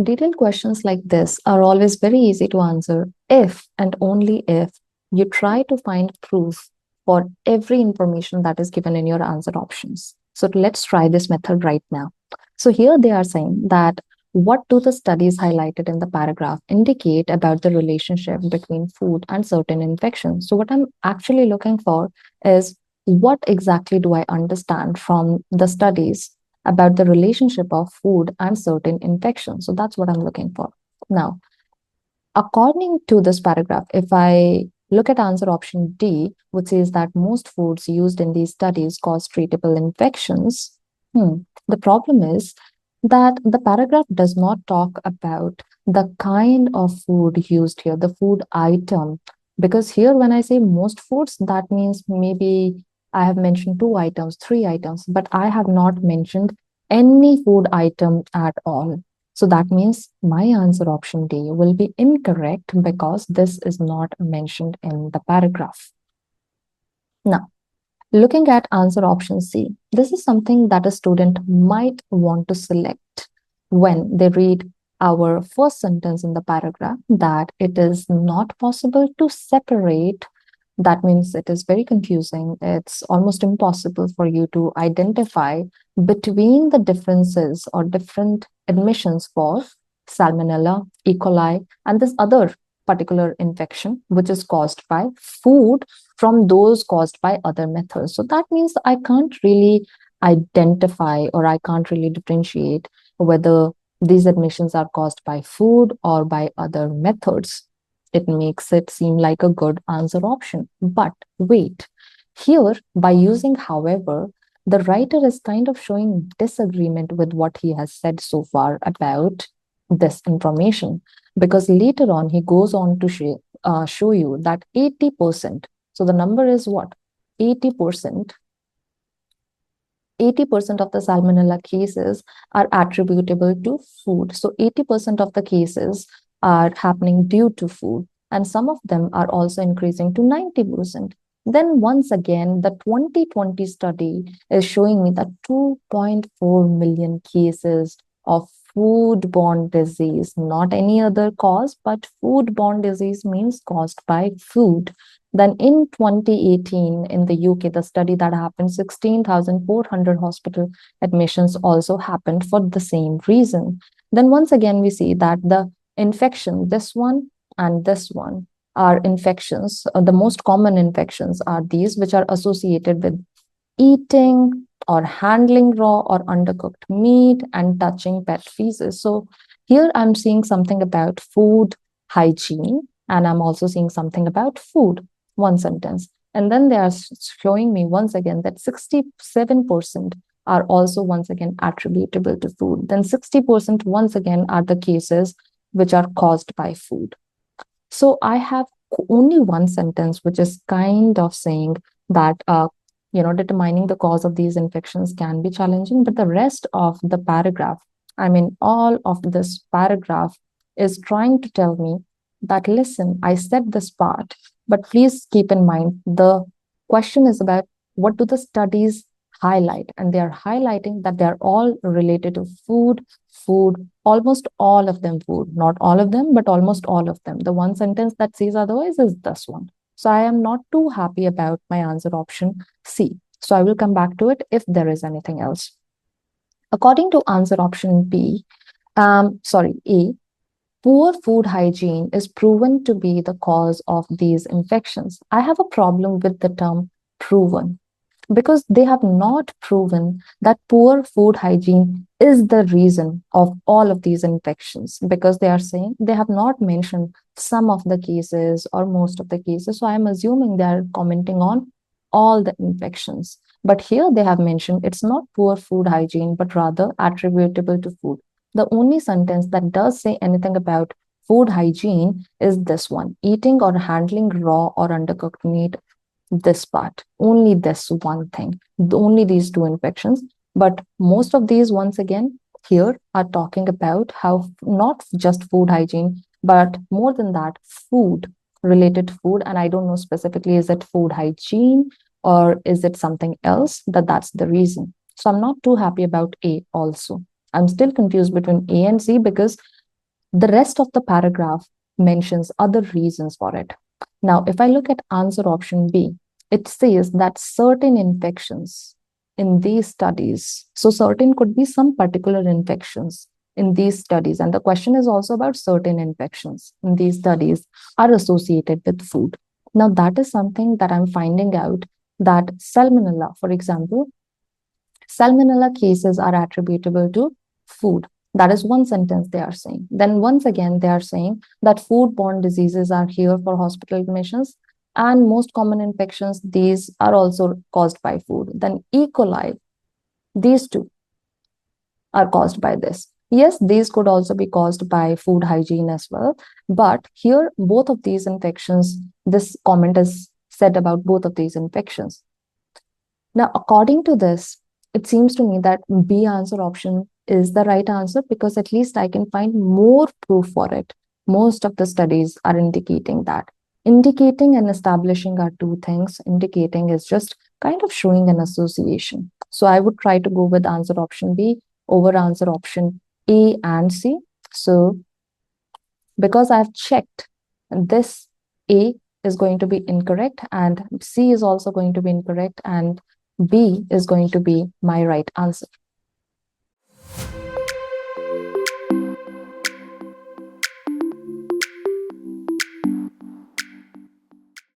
detailed questions like this are always very easy to answer if and only if you try to find proof for every information that is given in your answer options. So let's try this method right now. So here they are saying that what do the studies highlighted in the paragraph indicate about the relationship between food and certain infections? So what I'm actually looking for is what exactly do I understand from the studies about the relationship of food and certain infections. So that's what I'm looking for. Now, according to this paragraph, if I look at answer option D, which says that most foods used in these studies cause treatable infections, the problem is that the paragraph does not talk about the kind of food used here, the food item. Because here, when I say most foods, that means maybe I have mentioned two items, three items, but I have not mentioned any food item at all. So that means my answer option D will be incorrect because this is not mentioned in the paragraph. Now, looking at answer option C, this is something that a student might want to select when they read our first sentence in the paragraph, that it is not possible to separate. That means it is very confusing. It's almost impossible for you to identify between the differences or different admissions for Salmonella, E. coli, and this other particular infection, which is caused by food from those caused by other methods. So that means I can't really identify or I can't really differentiate whether these admissions are caused by food or by other methods. It makes it seem like a good answer option. But wait, here by using however, the writer is kind of showing disagreement with what he has said so far about this information, because later on he goes on to show you that 80%, so the number is what? 80%. 80% of the salmonella cases are attributable to food. So 80% of the cases are happening due to food, and some of them are also increasing to 90%. Then once again, the 2020 study is showing me that 2.4 million cases of foodborne disease, not any other cause, but foodborne disease means caused by food. Then in 2018, in the UK, the study that happened, 16,400 hospital admissions also happened for the same reason. Then once again, we see that the infection, this one and this one, are infections. The most common infections are these, which are associated with eating or handling raw or undercooked meat and touching pet feces. So here I'm seeing something about food hygiene, and I'm also seeing something about food, one sentence. And then they are showing me once again that 67% are also once again attributable to food. Then 60% once again are the cases which are caused by food. So I have only one sentence which is kind of saying that determining the cause of these infections can be challenging, but the rest of the paragraph, I mean, all of this paragraph is trying to tell me that, listen, I said this part, but please keep in mind the question is about what do the studies highlight, and they are highlighting that they are all related to food, almost all of them food, not all of them, but almost all of them. The one sentence that says otherwise is this one. So I am not too happy about my answer option C. So I will come back to it if there is anything else. According to answer option A, poor food hygiene is proven to be the cause of these infections. I have a problem with the term proven, because they have not proven that poor food hygiene is the reason of all of these infections, because they are saying they have not mentioned some of the cases or most of the cases. So I'm assuming they are commenting on all the infections. But here they have mentioned it's not poor food hygiene, but rather attributable to food. The only sentence that does say anything about food hygiene is this one: eating or handling raw or undercooked meat. This part, only this one thing, only these two infections. But most of these, once again, here are talking about how not just food hygiene, but more than that, food related food. And I don't know specifically, is it food hygiene or is it something else? That's the reason. So I'm not too happy about A also. I'm still confused between A and C, because The rest of the paragraph mentions other reasons for it. Now, if I look at answer option B, it says that certain infections in these studies, so certain could be some particular infections in these studies, and the question is also about certain infections in these studies are associated with food. Now, that is something that I'm finding out that salmonella, for example, salmonella cases are attributable to food. That is one sentence they are saying. Then, once again, they are saying that foodborne diseases are here for hospital admissions, and most common infections, these are also caused by food. Then, E. coli, these two are caused by this. Yes, these could also be caused by food hygiene as well. But here, both of these infections, this comment is said about both of these infections. Now, according to this, it seems to me that B answer option is the right answer because at least I can find more proof for it. Most of the studies are indicating that. Indicating and establishing are two things. Indicating is just kind of showing an association. So I would try to go with answer option B over answer option A and C. So because I've checked, this A is going to be incorrect and C is also going to be incorrect and B is going to be my right answer.